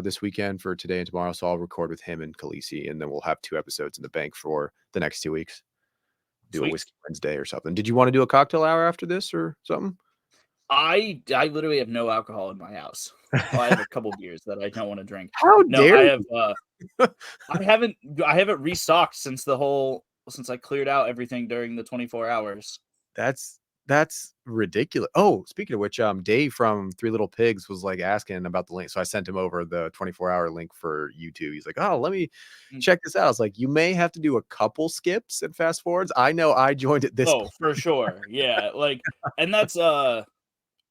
this weekend for today and tomorrow, so I'll record with him and Khaleesi, and then we'll have 2 episodes in the bank for the next 2 weeks. Do a Sweet. Whiskey Wednesday or something. Did you wanna do a cocktail hour after this or something? I literally have no alcohol in my house. Well, I have a couple beers that I don't wanna drink. How No, dare I you? have, I haven't restocked since I cleared out everything during the 24 hours. That's ridiculous. Oh, speaking of which, Dave from Three Little Pigs was, like, asking about the link, so I sent him over the 24-hour link for YouTube. He's like, "Oh, let me Mm. check this out." I was like, "You may have to do a couple skips and fast forwards." I know I joined at this Oh, point. for sure. Yeah, like and that's,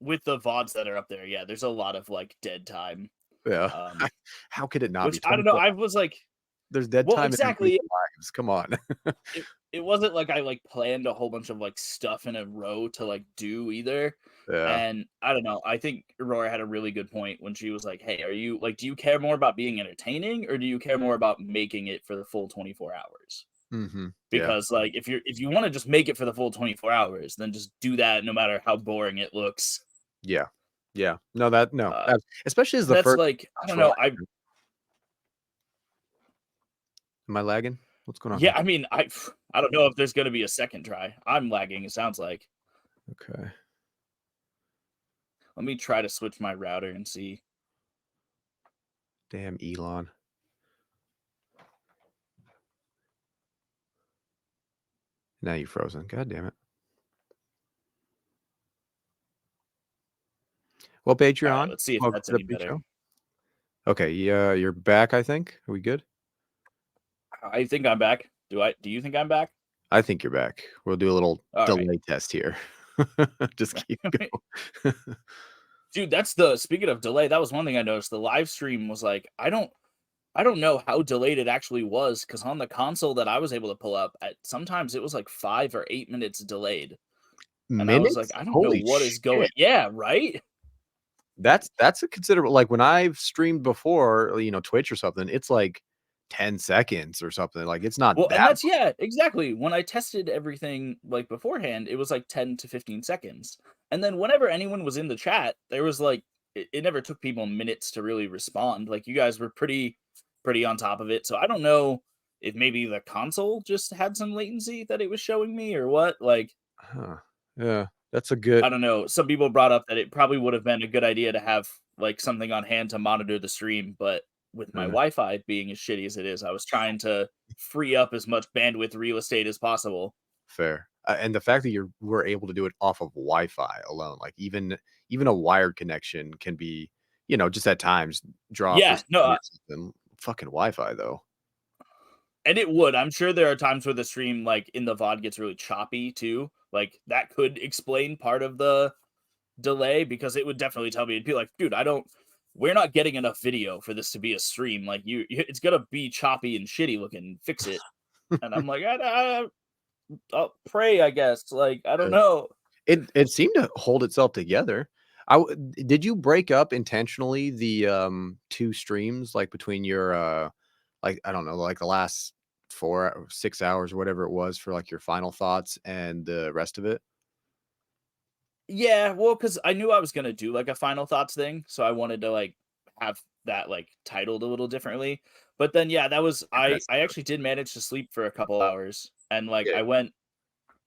with the VODs that are up there, yeah, there's a lot of, like, dead time, Yeah. um, How could it not which be I don't know, 24 I hours? was like There's dead well, time in everybody's exactly. lives. Come on. It wasn't like I, like, planned a whole bunch of, like, stuff in a row to, like, do either, Yeah. and I don't know, I think Aurora had a really good point when she was like, "Hey, are you like, do you care more about being entertaining, or do you care more about making it for the full 24 hours?" Mhm. Yeah. Because, like, if you wanna just make it for the full 24 hours, then just do that no matter how boring it looks. Yeah. Yeah. No, that no. Uh, Especially as the that's first like I don't try. know, I Am I lagging? What's going on yeah, here? I mean, I don't know if there's gonna be a second try. I'm lagging, it sounds like. Okay. Let me try to switch my router and see. Damn Elon. Now you're frozen. God damn it. What page you're Alright, on? let's see if Welcome that's to the any better. pre-show. Okay, yeah, you're back, I think. Are we good? I think I'm back. Do you think I'm back? I think you're back. We'll do a little Alright. delay test here. Just keep going. Dude, speaking of delay, that was one thing I noticed. The live stream was like, I don't know how delayed it actually was, because on the console that I was able to pull up, at sometimes it was like 5 or 8 minutes delayed, and I was like, Minutes? "I don't know Holy what is shit. going." Yeah, right? That's a considerable like, when I've streamed before, Twitch or something, it's like 10 seconds or something, like, it's not Well, and that that's yeah, exactly. When I tested everything, like, beforehand, it was, like, 10 to 15 seconds, and then whenever anyone was in the chat, there was, like it never took people minutes to really respond, like, you guys were pretty on top of it, so I don't know if maybe the console just had some latency that it was showing me or what, like, Huh. Yeah, that's a good I don't know. Some people brought up that it probably would have been a good idea to have, like, something on hand to monitor the stream, but with my uh, Wi-Fi being as shitty as it is, I was trying to free up as much bandwidth real estate as possible. fair. And the fact that you were able to do it off of Wi-Fi alone, like, even a wired connection can be, just at times draw for Yeah, no, something. Fucking Wi-Fi, though. and it would. I'm sure there are times where the stream, like, in the VOD gets really choppy too. Like, that could explain part of the delay because it would definitely tell me, it'd be like, "Dude, I don't we're not getting enough video for this to be a stream. Like, it's gonna be choppy and shitty looking. Fix it." And I'm like, I'll pray, I guess. Like, I don't know. It seemed to hold itself together. Did you break up intentionally the, 2 streams, like, between your, like, I don't know, like, the last 4 or 6 hours or whatever it was for, like, your final thoughts and the rest of it? Yeah, well, because I knew I was gonna do like a final thoughts thing, so I wanted to like have that like titled a little differently. But then yeah, that was That's I actually did manage to sleep for a couple hours, and like yeah. I went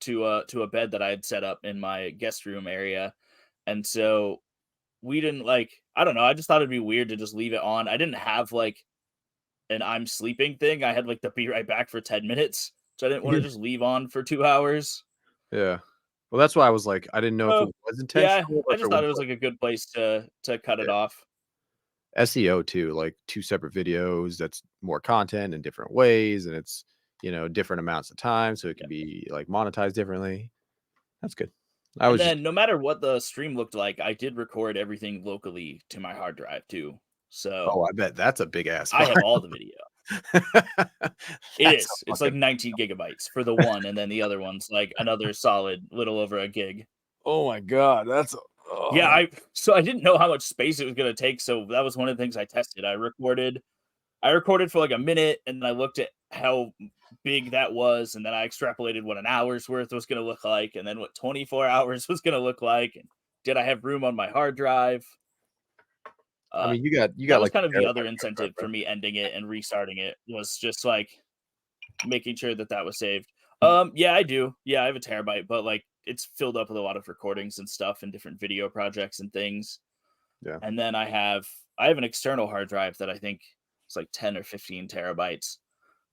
to a bed that I had set up in my guest room area. And so we didn't like I don't know, I just thought it'd be weird to just leave it on. I didn't have like an I'm sleeping thing. I had like the be right back for 10 minutes. So I didn't want to just leave on for 2 hours. Yeah. Well, that's why I was like, I didn't know if it So was yeah, intentional or I if it just thought was it was like like a good place to cut it yeah. off. SEO too, like 2 separate videos, that's more content in different ways, and it's, different amounts of time, so it Yeah. can be, like, monetized differently. That's good. I And was just then no matter what the stream looked like, I did record everything locally to my hard drive too. So oh, I bet that's a big ass I file. have all the video. It That's is. a It's like fucking 19 gigabytes for the one, and then the other one's like another solid little over a gig. oh my god, that's Yeah, oh, I didn't know how much space it was gonna take, so that was one of the things I tested. I recorded for like a minute, and then I looked at how big that was, and then I extrapolated what an hour's worth was gonna look like, and then what 24 hours was gonna look like, and did I have room on my hard drive? I Uh, mean, you that got was like kind of the the other terabyte hard drive, incentive bro. for me ending it and restarting it was just like making sure that that was saved. Yeah, I do. Yeah, I have a terabyte, but like it's filled up with a lot of recordings and stuff and different video projects and things. Yeah. And then I have an external hard drive that I think it's like 10 or 15 terabytes,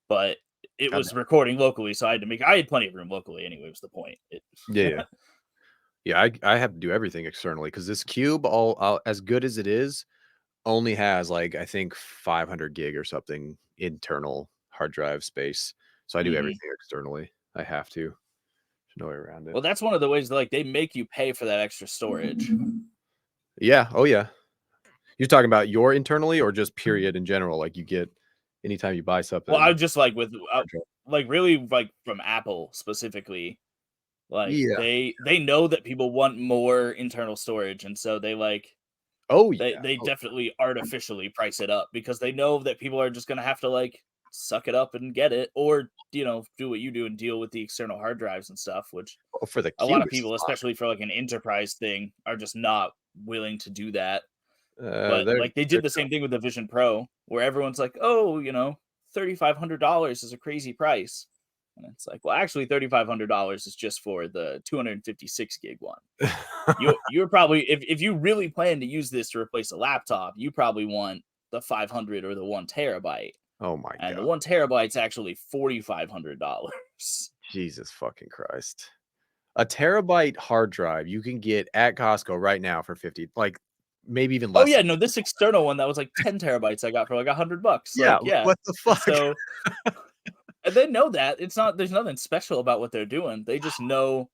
but it God was recording locally, so I had plenty of room locally anyway, was the point. It yeah, yeah. Yeah, I have to do everything externally because this cube, all as good as it is, only has, like, I think 500 gig or something internal hard drive space. So I do Mhm. everything externally. I have to. There's no way around it. Well, that's one of the ways that, like, they make you pay for that extra storage. Yeah. Oh, yeah. You're talking about your internally or just period in general? Like, you get anytime you buy Well, I something just like with hard drive. like, really, like, from Apple specifically, like, Yeah. they know that people want more internal storage, and so they, like Oh, they yeah. Oh, definitely artificially price it up because they know that people are just gonna have to, like, suck it up and get it or, do what you do and deal with the external hard drives and stuff, which oh, for the a lot cube, of it's people, especially for, like, an enterprise thing, are just not willing to do that. fine. But, like, they They're did the same thing with the Vision Pro, where everyone's like, "Oh, $3,500 is a crazy price." And it's like, well, actually, $3,500 is just for the 256 gig one. You're probably if you really plan to use this to replace a laptop, you probably want the 500 or the 1 terabyte, Oh my and the god. 1 terabyte's actually $4,500. Jesus fucking Christ. A terabyte hard drive you can get at Costco right now for 50, like, maybe even Oh less yeah, than no, this external one that was like 10 terabytes I got for like $100. yeah, Like, yeah. what the And fuck? so and they know that. It's not there's nothing special about what they're doing. They just know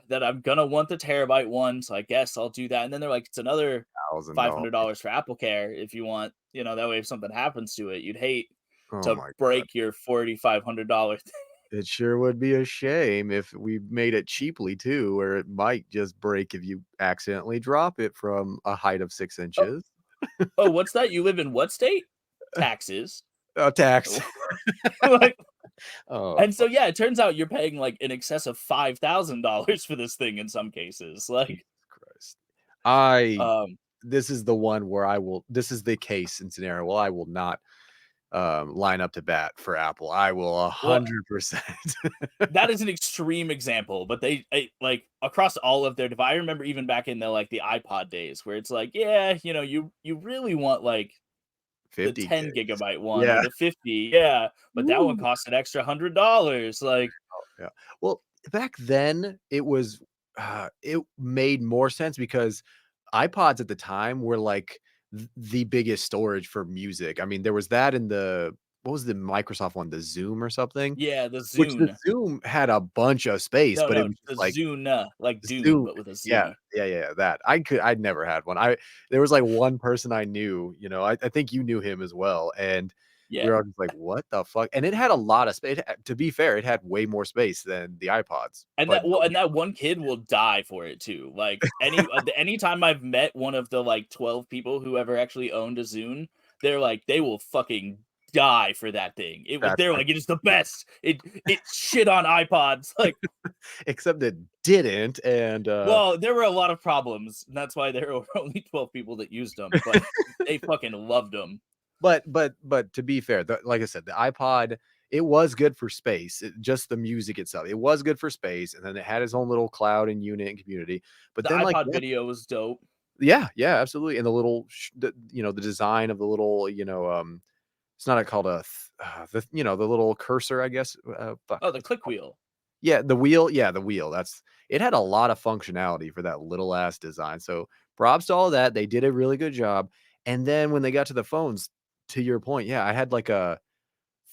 that I'm gonna want the terabyte one, so I guess I'll do that. And then they're like, it's another $1,000. $500 for Apple Care if you want, that way if something happens to it, you'd hate Oh to my god. break your $4,500 It sure would be a shame if we made it cheaply too, where it might just break if you accidentally drop it from a height of 6 Oh, inches. oh, what's that? You live in what state? Taxes. Tax. Like, Oh, and so yeah, it turns out you're paying like in excess of $5,000 for this thing in some cases. Jesus Like, Christ. I um, this is the one where this is the case and scenario. Well, I will not, line up to bat for Apple. I will well, 100%. that is an extreme example, but like across all of their I remember even back in the iPod days where it's like, yeah, you really want like the 50 10 gigs. gigabyte one or Yeah. the 50, yeah, but that one Woo. costs an extra $100. Like, Yeah. Well, back then, it made more sense because iPods at the time were like the biggest storage for music. I mean, there was that in the what was the Microsoft one, the Zoom or something? yeah, the Which the Zune. Zoom had a bunch of space, No, but it no, was the just like Zune, like Dune, Zoom. but with a Yeah, Z. yeah, that. I'd never had one. There was, like, one person I knew, I think you knew him as well, and we Yeah. were all just like, "What the fuck?" And it had a lot of space. To be fair, it had way more space than the iPods, And but that well, nobody and that one kid will die for it too. Like anytime I've met one of the like 12 people who ever actually owned a Zune, they're like they will fucking die for that thing. that's They're the like it is the best. It shit on iPods. Like, except it didn't, and, well, there were a lot of problems. And that's why there were only 12 people that used them, but they fucking loved them. but to be fair, like I said, the iPod, it was good for space, just the music itself. It was good for space, and then it had its own little cloud and unit and community, but The then, like, iPod yeah. video was dope. Yeah, yeah, absolutely, and the little the design of the little, it's not called a the little cursor, I guess, fuck, Oh, the what's it click called? wheel. Yeah, the wheel, it had a lot of functionality for that little ass design, so props to all that, they did a really good job, and then when they got to the phones, to your point, yeah, I had, like, a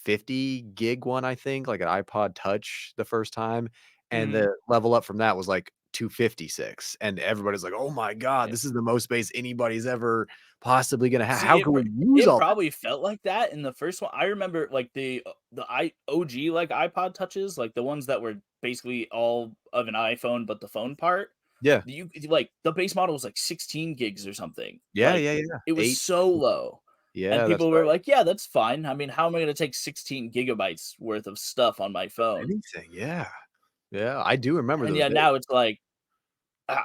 50 gig one, I think, like an iPod Touch the first time, and Mhm. the level up from that was like 256, and everybody's like, "Oh my god, Yeah. this is the most space anybody's ever possibly gonna have. See, How can we use it all that?" probably felt like that in the first one. I remember, like, OG, like, iPod Touches, like, the ones that were basically all of an iPhone, but the phone part, Yeah. like, the base model was, like, 16 gigs or something. Yeah, Like, yeah, yeah. it was 8 so low, and yeah, that's people were right. like, "Yeah, that's fine. I mean, how am I gonna take 16 gigabytes worth of stuff on my phone?" Anything, yeah. Yeah, I do remember And those yeah, days. now it's like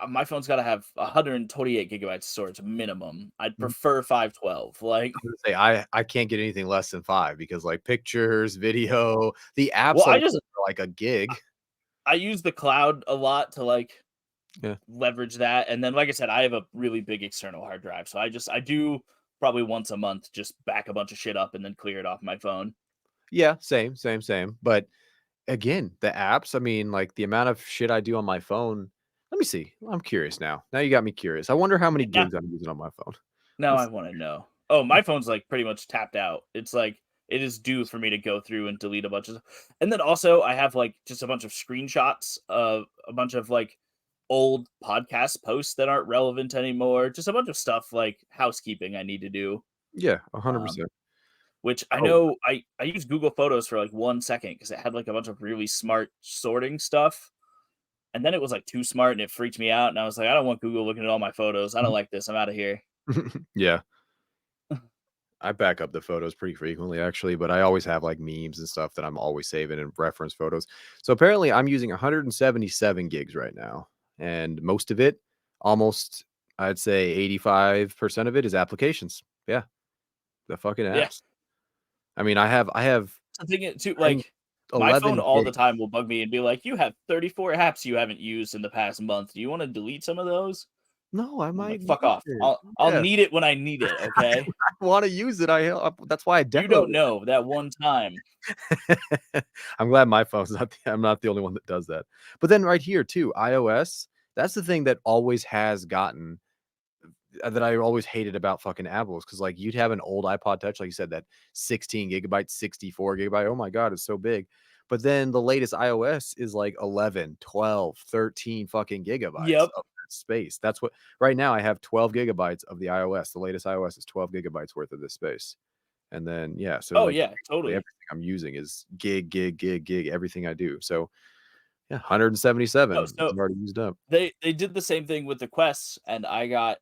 My phone's gotta have 128 gigabytes of storage minimum. I'd Mhm. prefer 512, like I was gonna say I can't get anything less than 5 because, like, pictures, video, the well, apps I alone just are like a gig. I use the cloud a lot to, like, Yeah. leverage that, and then, like I said, I have a really big external hard drive, so I do probably once a month just back a bunch of shit up and then clear it off my phone. Yeah, same, same, same, but again, the apps, I mean, like, the amount of shit I do on my phone let me see, I'm curious now. Now you got me curious. I wonder how many Yeah, gigs I'm using on my phone. now I Let's wanna know. Oh, my phone's, like, pretty much tapped out. It's, like, it is due for me to go through and delete a bunch of, and then also I have, like, just a bunch of screenshots of a bunch of, like, old podcast posts that aren't relevant anymore, just a bunch of stuff, like, housekeeping I need to do, yeah, um, 100%. which I Oh, know I used Google Photos for, like, 1 second because it had, like, a bunch of really smart sorting stuff, and then it was, like, too smart and it freaked me out, and I was like, "I don't want Google looking at all my photos. I don't like this. I'm outta here." yeah. I back up the photos pretty frequently actually, but I always have like memes and stuff that I'm always saving and reference photos. So apparently I'm using 177 gigs right now. And most of it, almost I'd say 85% of it is applications. Yeah, the fucking Yeah. apps. I mean, I have The thing is too, I'm like, my phone 11 all the gigs. time will bug me and be like, "You have 34 apps you haven't used in the past month. Do you wanna delete some of those?" No, I And I'm like, might "Fuck use off. it. I'll Yes. need it when I need it, okay? I want to use it. That's why I You downloaded don't know that one time." I'm glad my phone's not I'm not the only one that does that. But then right here too, iOS, that's the thing that always has gotten that I always hated about fucking Apple's because like you'd have an old iPod Touch, like you said, that 16 gigabyte, 64 gigabyte. Oh my God, it's so big. But then the latest iOS is like 11, 12, 13 fucking gigabytes Yep. of that space. That's what right now I have 12 gigabytes of the iOS. The latest iOS is 12 gigabytes worth of this space. And then, yeah, so Oh, like yeah, basically totally. everything I'm using is gig, gig, gig, gig, everything I do. So yeah, No, 177 so is already used up. they did the same thing with the Quests, and I got,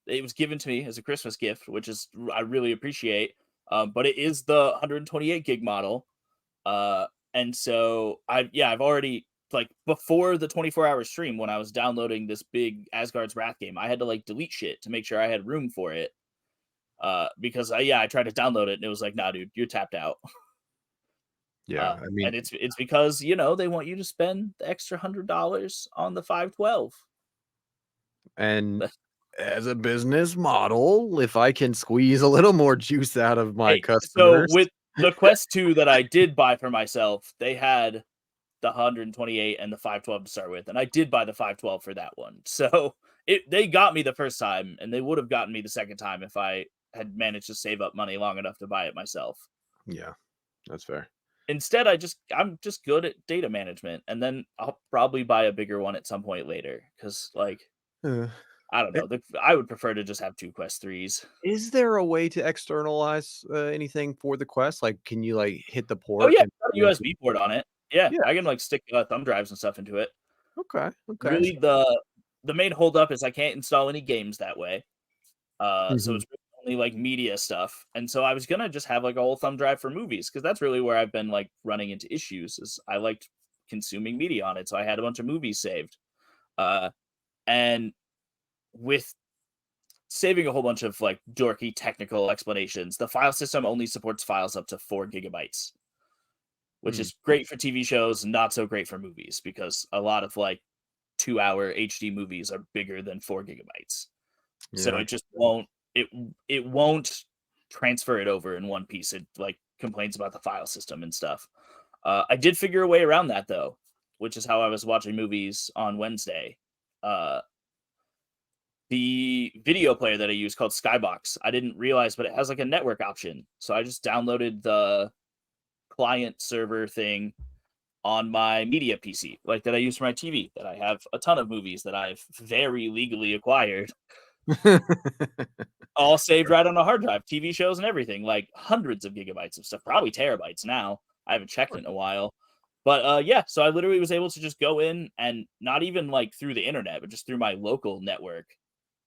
it was given to me as a Christmas gift, which is I really appreciate, but it is the 128 gig model. And so I've already, like, before the 24-hour stream when I was downloading this big Asgard's Wrath game, I had to, like, delete shit to make sure I had room for it. Because I tried to download it and it was like, "Nah, dude, you're tapped out." Yeah, I mean, And it's because, they want you to spend the extra $100 on the 512. and as a business model, if I can squeeze a little more juice out of my Hey, so customers. with the Quest 2 that I did buy for myself, they had the 128 and the 512 to start with, and I did buy the 512 for that one. So, they got me the first time, and they would have gotten me the second time if I had managed to save up money long enough to buy it myself. Yeah, that's fair. Instead, I'm just good at data management, and then I'll probably buy a bigger one at some point later. Because, like, Uh, I don't eh, know, I would prefer to just have 2 Quest 3s. is there a way to externalize, anything for the Quest? Like, can you, like, hit the Oh, port yeah, and it's got a plug into USB port on it. Yeah, Yeah, I can, like, stick, thumb drives and stuff into it. okay, okay, Really, the main holdup is I can't install any games that way. So Mhm, it's really only, like, media stuff, and so I was gonna just have, like, a whole thumb drive for movies because that's really where I've been, like, running into issues is I liked consuming media on it, so I had a bunch of movies saved. Uh, and with saving a whole bunch of, like, dorky technical explanations, the file system only supports files up to 4 gigabytes, which mm, is great for TV shows, not so great for movies because a lot of, like, 2-hour HD movies are bigger than 4 gigabytes. So yeah, it just won't it it won't transfer it over in one piece. It, like, complains about the file system and stuff. I did figure a way around that though, which is how I was watching movies on Wednesday. Uh, the video player that I use called Skybox, I didn't realize, but it has, like, a network option. So I just downloaded the client server thing on my media PC, like that I use for my TV. That I have a ton of movies that I've very legally acquired all saved right on a hard drive, TV shows and everything, like hundreds of gigabytes of stuff, probably terabytes now. I haven't checked it in a while. But yeah, so I literally was able to just go in and not even, like, through the internet, but just through my local network,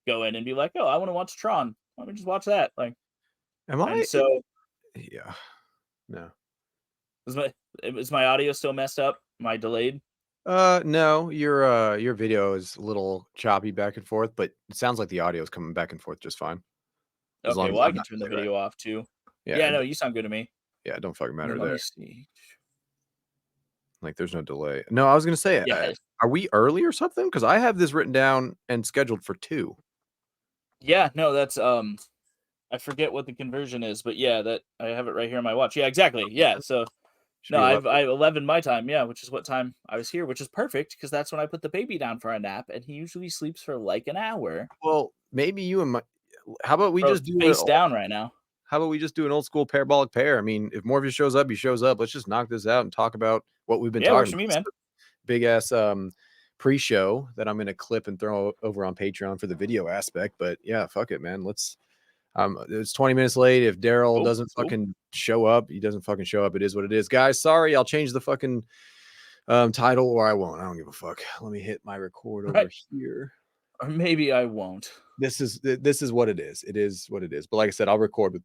go in and be like, "Oh, I want to watch Tron. Let me just watch that." Like, Am and I so yeah, no. is my audio still messed up? Am I delayed? No, your video is a little choppy back and forth, but it sounds like the audio is coming back and forth just fine. As Okay, long as well, I I'm can not turn the playback. video off too. Yeah, Yeah, no, you sound good to me. yeah, it don't fucking And then matter let me there. see. Like, there's no delay. No, I was gonna say, Yes. are we early or something? Because I have this written down and scheduled for 2. Yeah, no, that's I forget what the conversion is, but yeah, that I have it right here on my watch. Yeah, exactly. Yeah, so Should no, be 11. I 11 my time, yeah, which is what time I was here, which is perfect because that's when I put the baby down for a nap, and he usually sleeps for like an hour. Well, maybe you and my how about we Bro, just do face down right now. an old school parabolic pair? I mean, if Morpheus shows up, he shows up. Let's just knock this out and talk about what we've been Yeah, works talking for about. me, man. Big ass pre-show that I'm gonna clip and throw over on Patreon for the video aspect. But yeah, fuck it, man. Let's it's 20 minutes late. If Daryl Cool, doesn't cool. fucking show up, he doesn't fucking show up. It is what it is. Guys, sorry, I'll change the fucking title or I won't. I don't give a fuck. Let me hit my record over Right. here. Or maybe I won't. This is what it is. It is what it is. But like I said, I'll record with